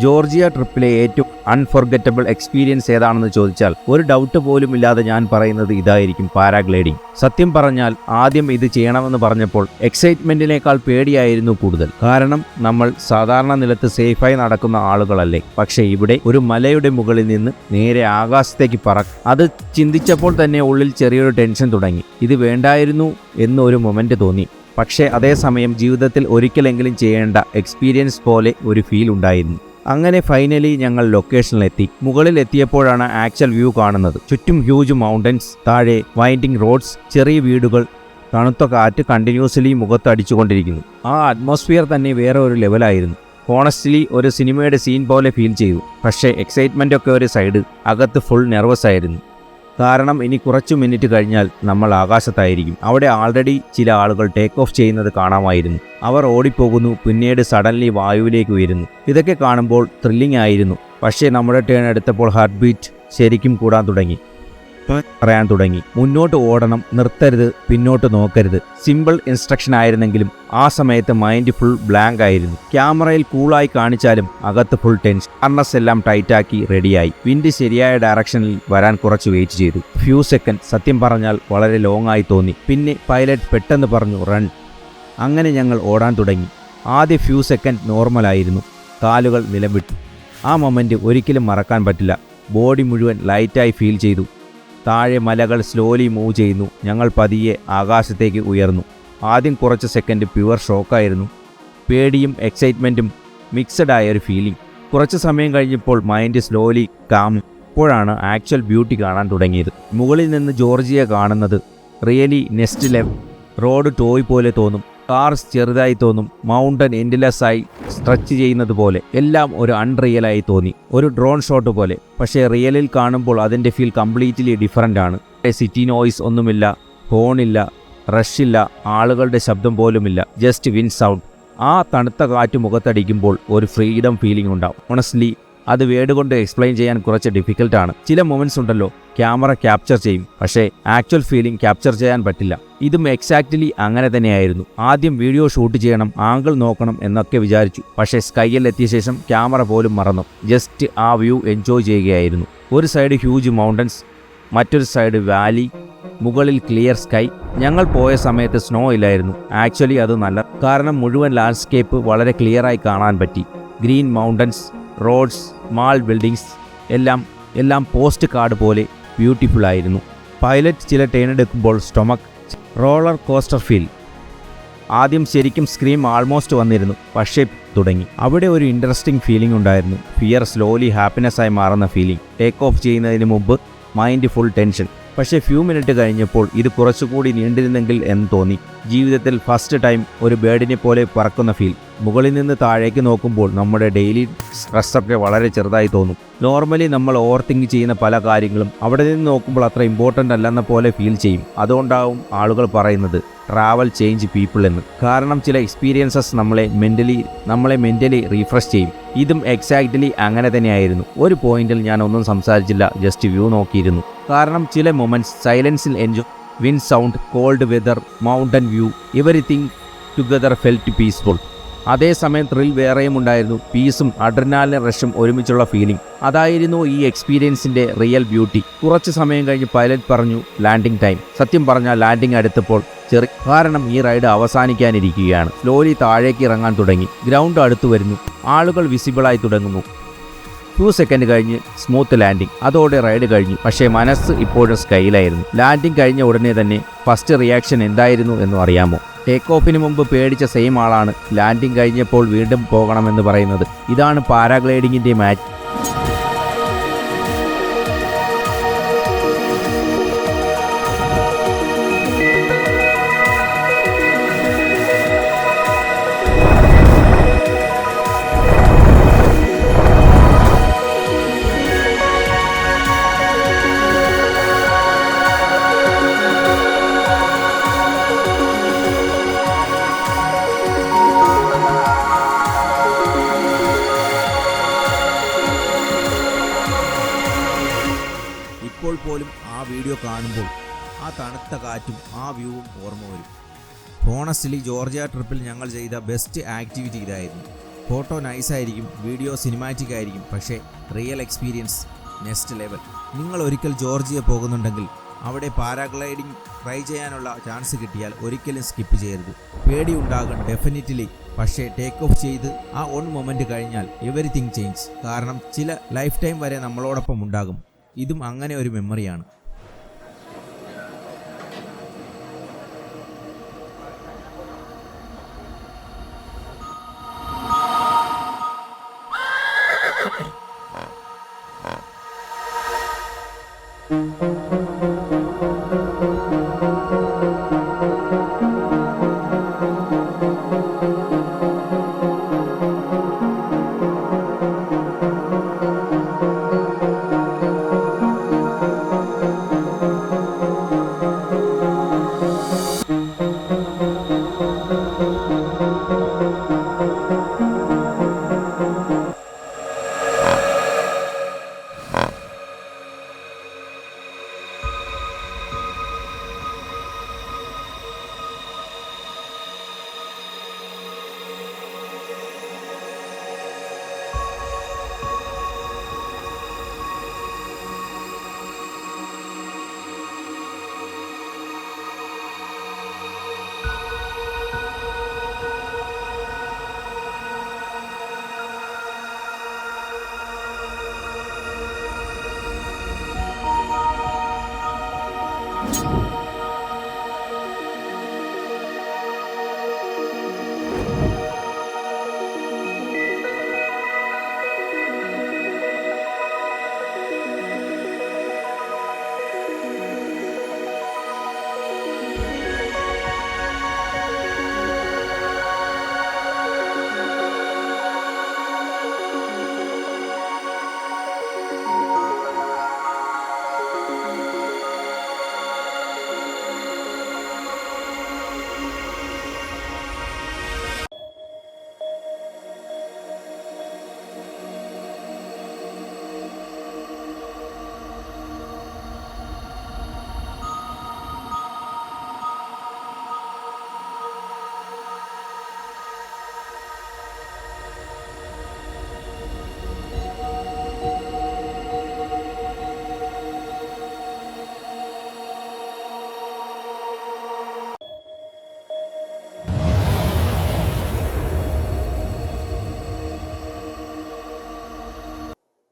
Georgia ട്രിപ്പിലെ ഏറ്റവും unforgettable experience ഏതാണെന്ന് ചോദിച്ചാൽ ഒരു ഡൗട്ട് പോലും ഇല്ലാതെ ഞാൻ പറയുന്നത് ഇതായിരിക്കും, പാരാഗ്ലൈഡിംഗ്. സത്യം പറഞ്ഞാൽ ആദ്യം ഇത് ചെയ്യണമെന്ന് പറഞ്ഞപ്പോൾ എക്സൈറ്റ്മെന്റിനേക്കാൾ പേടിയായിരുന്നു കൂടുതൽ. കാരണം നമ്മൾ സാധാരണ നിലത്ത് സേഫായി നടക്കുന്ന ആളുകളല്ലേ. പക്ഷേ ഇവിടെ ഒരു മലയുടെ മുകളിൽ നിന്ന് നേരെ ആകാശത്തേക്ക് അത് ചിന്തിച്ചപ്പോൾ തന്നെ ഉള്ളിൽ ചെറിയൊരു ടെൻഷൻ തുടങ്ങി. ഇത് വേണ്ടായിരുന്നു എന്നൊരു മൊമെന്റ് തോന്നി. പക്ഷേ അതേസമയം ജീവിതത്തിൽ ഒരിക്കലെങ്കിലും ചെയ്യേണ്ട എക്സ്പീരിയൻസ് പോലെ ഒരു ഫീൽ ഉണ്ടായിരുന്നു. അങ്ങനെ ഫൈനലി ഞങ്ങൾ ലൊക്കേഷനിലെത്തി. മുകളിൽ എത്തിയപ്പോഴാണ് ആക്ച്വൽ വ്യൂ കാണുന്നത്. ചുറ്റും ഹ്യൂജ് മൗണ്ടൻസ്, താഴെ വൈൻഡിങ് റോഡ്സ്, ചെറിയ വീടുകൾ, തണുത്ത കാറ്റ് കണ്ടിന്യൂസ്ലി മുഖത്തടിച്ചുകൊണ്ടിരിക്കുന്നു. ആ അറ്റ്മോസ്ഫിയർ തന്നെ വേറെ ഒരു ലെവലായിരുന്നു. ഹോണസ്റ്റ്ലി ഒരു സിനിമയുടെ സീൻ പോലെ ഫീൽ ചെയ്തു. പക്ഷേ എക്സൈറ്റ്മെൻ്റ് ഒക്കെ ഒരു സൈഡ്, അകത്ത് ഫുൾ നെർവസ് ആയിരുന്നു. കാരണം ഇനി കുറച്ചു മിനിറ്റ് കഴിഞ്ഞാൽ നമ്മൾ ആകാശത്തായിരിക്കും. അവിടെ ആൾറെഡി ചില ആളുകൾ ടേക്ക് ഓഫ് ചെയ്യുന്നത് കാണാമായിരുന്നു. അവർ ഓടിപ്പോകുന്നു, പിന്നീട് സഡൻലി വായുവിലേക്ക് ഉയരുന്നു. ഇതൊക്കെ കാണുമ്പോൾ ത്രില്ലിംഗ് ആയിരുന്നു. പക്ഷേ നമ്മുടെ ടേൺ എടുത്തപ്പോൾ ഹാർട്ട് ബീറ്റ് ശരിക്കും കൂടാൻ തുടങ്ങി. പറയാൻ തുടങ്ങി, മുന്നോട്ട് ഓടണം, നിർത്തരുത്, പിന്നോട്ട് നോക്കരുത്. സിമ്പിൾ ഇൻസ്ട്രക്ഷൻ ആയിരുന്നെങ്കിലും ആ സമയത്ത് മൈൻഡ് ഫുൾ ബ്ലാങ്ക് ആയിരുന്നു. ക്യാമറയിൽ കൂളായി കാണിച്ചാലും അകത്ത് ഫുൾ ടെൻഷൻ. ഹാർനസ് എല്ലാം ടൈറ്റാക്കി റെഡിയായി. വിൻഡ് ശരിയായ ഡയറക്ഷനിൽ വരാൻ കുറച്ച് വെയിറ്റ് ചെയ്തു. ഫ്യൂ സെക്കൻഡ്, സത്യം പറഞ്ഞാൽ വളരെ ലോങ് ആയി തോന്നി. പിന്നെ പൈലറ്റ് പെട്ടെന്ന് പറഞ്ഞു റൺ. അങ്ങനെ ഞങ്ങൾ ഓടാൻ തുടങ്ങി. ആദ്യ ഫ്യൂ സെക്കൻഡ് നോർമലായിരുന്നു. കാലുകൾ നിലംവിട്ടു. ആ മൊമെന്റ് ഒരിക്കലും മറക്കാൻ പറ്റില്ല. ബോഡി മുഴുവൻ ലൈറ്റായി ഫീൽ ചെയ്തു. താഴെ മലകൾ സ്ലോലി മൂവ് ചെയ്യുന്നു. ഞങ്ങൾ പതിയെ ആകാശത്തേക്ക് ഉയർന്നു. ആദ്യം കുറച്ച് സെക്കൻഡ് പ്യുവർ ഷോക്കായിരുന്നു. പേടിയും എക്സൈറ്റ്മെൻറ്റും മിക്സഡായ ഒരു ഫീലിംഗ്. കുറച്ച് സമയം കഴിഞ്ഞപ്പോൾ മൈൻഡ് സ്ലോലി കാം. ഇപ്പോഴാണ് ആക്ച്വൽ ബ്യൂട്ടി കാണാൻ തുടങ്ങിയത്. മുകളിൽ നിന്ന് ജോർജിയ കാണുന്നത് really next level. Road toy പോലെ തോന്നും. കാർസ് ചെറുതായി തോന്നും. മൗണ്ടൻ എൻഡ്ലെസ് ആയി സ്ട്രെച്ച് ചെയ്യുന്നത് പോലെ. എല്ലാം ഒരു അൺറിയലായി തോന്നി. ഒരു ഡ്രോൺ ഷോട്ട് പോലെ. പക്ഷേ റിയലിൽ കാണുമ്പോൾ അതിൻ്റെ ഫീൽ കംപ്ലീറ്റ്ലി ഡിഫറൻ്റ് ആണ്. സിറ്റി നോയ്സ് ഒന്നുമില്ല, ഹോണില്ല, റഷില്ല, ആളുകളുടെ ശബ്ദം പോലുമില്ല. Just wind sound. ആ തണുത്ത കാറ്റ് മുഖത്തടിക്കുമ്പോൾ ഒരു ഫ്രീഡം ഫീലിംഗ് ഉണ്ടാവും. ഓണസ്റ്റ്ലി അത് വേർഡ് കൊണ്ട് എക്സ്പ്ലെയിൻ ചെയ്യാൻ കുറച്ച് ഡിഫിക്കൽട്ടാണ്. ചില മൊമെൻറ്റ്സ് ഉണ്ടല്ലോ, ക്യാമറ ക്യാപ്ചർ ചെയ്യും, പക്ഷേ ആക്ച്വൽ ഫീലിംഗ് ക്യാപ്ചർ ചെയ്യാൻ പറ്റില്ല. ഇതും എക്സാക്ട്ലി അങ്ങനെ തന്നെയായിരുന്നു. ആദ്യം വീഡിയോ ഷൂട്ട് ചെയ്യണം, ആംഗിൾ നോക്കണം എന്നൊക്കെ വിചാരിച്ചു. പക്ഷേ സ്കൈയിൽ എത്തിയ ശേഷം ക്യാമറ പോലും മറന്നു. ജസ്റ്റ് ആ വ്യൂ എൻജോയ് ചെയ്യുകയായിരുന്നു. ഒരു സൈഡ് ഹ്യൂജ് മൗണ്ടൻസ്, മറ്റൊരു സൈഡ് വാലി, മുകളിൽ ക്ലിയർ സ്കൈ. ഞങ്ങൾ പോയ സമയത്ത് സ്നോ ഇല്ലായിരുന്നു. ആക്ച്വലി അത് നല്ല, കാരണം മുഴുവൻ ലാൻഡ്സ്കേപ്പ് വളരെ ക്ലിയറായി കാണാൻ പറ്റി. Green mountains, roads, small buildings, എല്ലാം പോസ്റ്റ് കാർഡ് പോലെ ബ്യൂട്ടിഫുൾ ആയിരുന്നു. പൈലറ്റ് ചില ടേൺ എടുക്കുമ്പോൾ സ്റ്റൊമക്ക് റോളർ കോസ്റ്റർ ഫീൽ. ആദ്യം ശരിക്കും സ്ക്രീം ആൾമോസ്റ്റ് വന്നിരുന്നു. പക്ഷേ തുടങ്ങി. അവിടെ ഒരു ഇൻട്രസ്റ്റിംഗ് ഫീലിംഗ് ഉണ്ടായിരുന്നു. ഫിയർ സ്ലോലി ഹാപ്പിനെസ് ആയി മാറുന്ന ഫീലിംഗ്. ടേക്ക് ഓഫ് ചെയ്യുന്നതിന് മുമ്പ് മൈൻഡ് ഫുൾ ടെൻഷൻ. പക്ഷേ ഫ്യൂ മിനിറ്റ് കഴിഞ്ഞപ്പോൾ ഇത് കുറച്ചുകൂടി നീണ്ടിരുന്നെങ്കിൽ എന്ന് തോന്നി. ജീവിതത്തിൽ ഫസ്റ്റ് ടൈം ഒരു ബേർഡിനെ പോലെ പറക്കുന്ന ഫീൽ. മുകളിൽ നിന്ന് താഴേക്ക് നോക്കുമ്പോൾ നമ്മുടെ ഡെയിലി സ്ട്രെസ്സൊക്കെ വളരെ ചെറുതായി തോന്നും. നോർമലി നമ്മൾ ഓവർ തിങ്ക് ചെയ്യുന്ന പല കാര്യങ്ങളും അവിടെ നിന്ന് നോക്കുമ്പോൾ അത്ര ഇമ്പോർട്ടൻ്റ് അല്ലെന്ന പോലെ ഫീൽ ചെയ്യും. അതുകൊണ്ടാവും ആളുകൾ പറയുന്നത് ട്രാവൽ ചേഞ്ച് പീപ്പിൾ എന്ന്. കാരണം ചില എക്സ്പീരിയൻസസ് നമ്മളെ മെൻ്റലി റീഫ്രഷ് ചെയ്യും. ഇതും എക്സാക്ട്ലി അങ്ങനെ തന്നെയായിരുന്നു. ഒരു പോയിന്റിൽ ഞാൻ ഒന്നും സംസാരിച്ചില്ല, ജസ്റ്റ് വ്യൂ നോക്കിയിരുന്നു. കാരണം ചില മൊമെൻറ്റ്സ് സൈലൻസിൽ enjoy. Wind sound, cold weather, mountain view, everything together felt peaceful. അതേസമയം ത്രിൽ വേറെയും ഉണ്ടായിരുന്നു. പീസും അഡ്രിനാലിൻ റഷും ഒരുമിച്ചുള്ള ഫീലിംഗ്. അതായിരുന്നു ഈ എക്സ്പീരിയൻസിൻ്റെ റിയൽ ബ്യൂട്ടി. കുറച്ച് സമയം കഴിഞ്ഞ് പൈലറ്റ് പറഞ്ഞു ലാൻഡിംഗ് ടൈം. സത്യം പറഞ്ഞാൽ ലാൻഡിംഗ് അടുത്തപ്പോൾ കാരണം ഈ റൈഡ് അവസാനിക്കാനിരിക്കുകയാണ്. സ്ലോലി താഴേക്ക് ഇറങ്ങാൻ തുടങ്ങി. ഗ്രൗണ്ട് അടുത്തു വരുന്നു. ആളുകൾ വിസിബിളായി തുടങ്ങുന്നു. 2 സെക്കൻഡ് കഴിഞ്ഞ് സ്മൂത്ത് ലാൻഡിംഗ്. അതോടെ റൈഡ് കഴിഞ്ഞു. പക്ഷേ മനസ്സ് ഇപ്പോഴും സ്കൈലായിരുന്നു. ലാൻഡിംഗ് കഴിഞ്ഞ ഉടനെ തന്നെ ഫസ്റ്റ് റിയാക്ഷൻ എന്തായിരുന്നു എന്ന് അറിയാമോ? ടേക്ക് ഓഫിന് മുമ്പ് പേടിച്ച സെയിം ആളാണ് ലാൻഡിംഗ് കഴിഞ്ഞപ്പോൾ വീണ്ടും പോകണമെന്ന് പറയുന്നത്. ഇതാണ് പാരാഗ്ലൈഡിങ്ങിൻ്റെ മാജിക്. കാണുമ്പോൾ ആ തണുത്ത കാറ്റും ആ വ്യൂവും ഓർമ്മ വരും. ഹോണസ്റ്റ്ലി ജോർജിയ ട്രിപ്പിൽ ഞങ്ങൾ ചെയ്ത ബെസ്റ്റ് ആക്ടിവിറ്റി ഇതായിരുന്നു. ഫോട്ടോ നൈസായിരിക്കും, വീഡിയോ സിനിമാറ്റിക് ആയിരിക്കും, പക്ഷേ റിയൽ എക്സ്പീരിയൻസ് നെക്സ്റ്റ് ലെവൽ. നിങ്ങൾ ഒരിക്കൽ ജോർജിയ പോകുന്നുണ്ടെങ്കിൽ അവിടെ പാരാഗ്ലൈഡിംഗ് ട്രൈ ചെയ്യാനുള്ള ചാൻസ് കിട്ടിയാൽ ഒരിക്കലും സ്കിപ്പ് ചെയ്യരുത്. പേടിയുണ്ടാകും ഡെഫിനറ്റ്ലി, പക്ഷേ ടേക്ക് ഓഫ് ചെയ്ത് ആ ഓൺ മൊമെൻറ്റ് കഴിഞ്ഞാൽ എവരിതിങ് ചേഞ്ച്. കാരണം ചില ലൈഫ് ടൈം വരെ നമ്മളോടൊപ്പം ഉണ്ടാകും. ഇതും അങ്ങനെ ഒരു മെമ്മറിയാണ്.